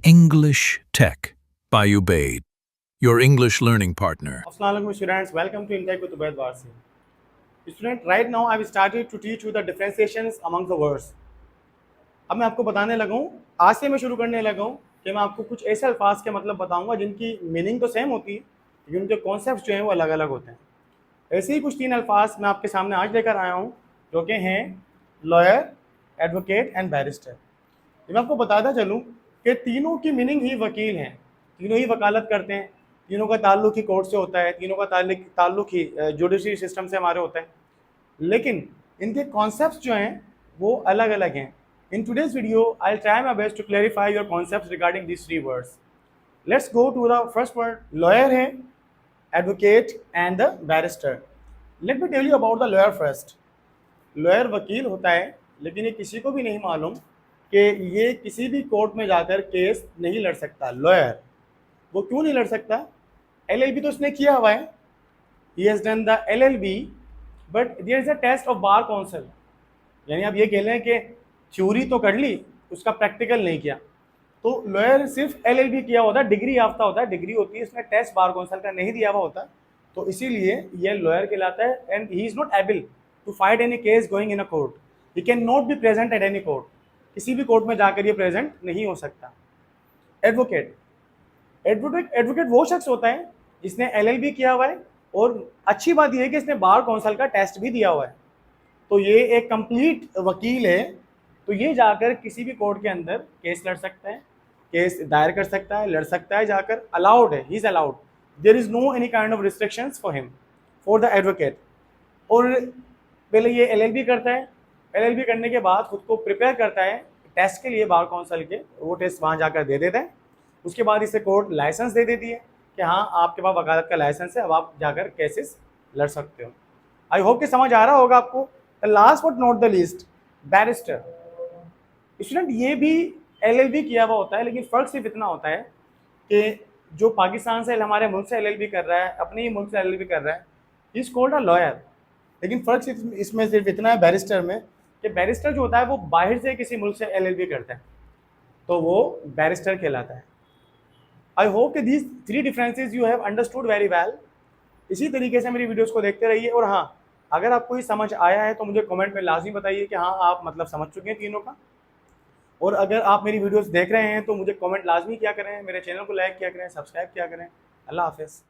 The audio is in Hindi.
English Tech by Ubaid, your English learning partner. Assalamualaikum students, welcome to Intech with Ubaid Warsi. Student, right now I've started to teach you the differentiations among the words. अब मैं आपको बताने लगा हूँ, आज से मैं शुरू करने लगा हूँ कि मैं आपको कुछ ऐसे अल्फाज के मतलब बताऊंगा जिनकी मीनिंग तो सेम होती है लेकिन उनके कॉन्सेप्ट जो हैं वो अलग अलग होते हैं। ऐसे ही कुछ 3 अल्फाज मैं आपके सामने आज लेकर आया हूँ जो कि हैं लॉयर, एडवोकेट एंड बैरिस्टर। मैं आपको बताता चलूँ कि तीनों की मीनिंग ही वकील हैं, तीनों ही वकालत करते हैं, तीनों का ताल्लुक ही कोर्ट से होता है, तीनों का ताल्लुक ही जुडिशरी सिस्टम से हमारे होता है, लेकिन इनके कॉन्सेप्ट्स जो हैं वो अलग अलग हैं। In today's video I will try my best to clarify your concepts regarding this 3 words. Let's go to the first word. Lawyer है, advocate and the barrister. Let me tell you about the lawyer first. Lawyer वकील होता है, लेकिन ये किसी को भी नहीं मालूम कि ये किसी भी कोर्ट में जाकर केस नहीं लड़ सकता। लॉयर वो क्यों नहीं लड़ सकता? LLB तो उसने किया हुआ है, he has done the LLB, but there is a test of bar council। यानी आप ये कह लें कि थ्योरी तो कर ली, उसका प्रैक्टिकल नहीं किया। तो लॉयर सिर्फ LLB किया होता है, डिग्री याफ्ता होता है, डिग्री होती है, इसने टेस्ट बार काउंसिल का नहीं दिया हुआ होता, तो इसीलिए ये लॉयर कहलाता है। And he is not able to fight any case going in a court. He can not be present at any court. किसी भी कोर्ट में जाकर ये प्रेजेंट नहीं हो सकता। एडवोकेट एडवोकेट वो शख्स होता है जिसने LLB किया हुआ है और अच्छी बात यह है कि इसने बार काउंसिल का टेस्ट भी दिया हुआ है, तो ये एक कंप्लीट वकील है। तो ये जाकर किसी भी कोर्ट के अंदर केस लड़ सकता है, केस दायर कर सकता है, लड़ सकता है, जाकर अलाउड है, he is allowed. There is no any kind of restrictions for him, for the advocate. और पहले ये LLB करता है, LLB करने के बाद खुद को प्रिपेयर करता है टेस्ट के लिए बार काउंसिल के, वो टेस्ट वहाँ जाकर दे देता है। उसके बाद इसे कोर्ट लाइसेंस दे देती है कि हाँ आपके पास वकालत का लाइसेंस है, अब आप जाकर केसेस लड़ सकते हो। आई होप कि समझ आ रहा होगा आपको। The last but not the least, barrister. Student ये भी LLB किया हुआ होता है, लेकिन फ़र्क सिर्फ इतना होता है कि जो पाकिस्तान से हमारे मुल्क से LLB कर रहा है, अपने ही मुल्क से LLB कर रहा है, इज कॉल्ड अ लॉयर। लेकिन फ़र्क सिर्फ इसमें सिर्फ इतना है बैरिस्टर में कि बैरिस्टर जो होता है वो बाहर से किसी मुल्क से LLB करता है, तो वो बैरिस्टर कहलाता है। आई होप कि these 3 differences you have understood very well. इसी तरीके से मेरी वीडियोस को देखते रहिए। और हाँ, अगर आपको ये समझ आया है तो मुझे कमेंट में लाजमी बताइए कि हाँ आप मतलब समझ चुके हैं तीनों का। और अगर आप मेरी वीडियोस देख रहे हैं तो मुझे कमेंट लाजमी किया करें, मेरे चैनल को लाइक किया करें, सब्सक्राइब किया करें। अल्लाह हाफिज़।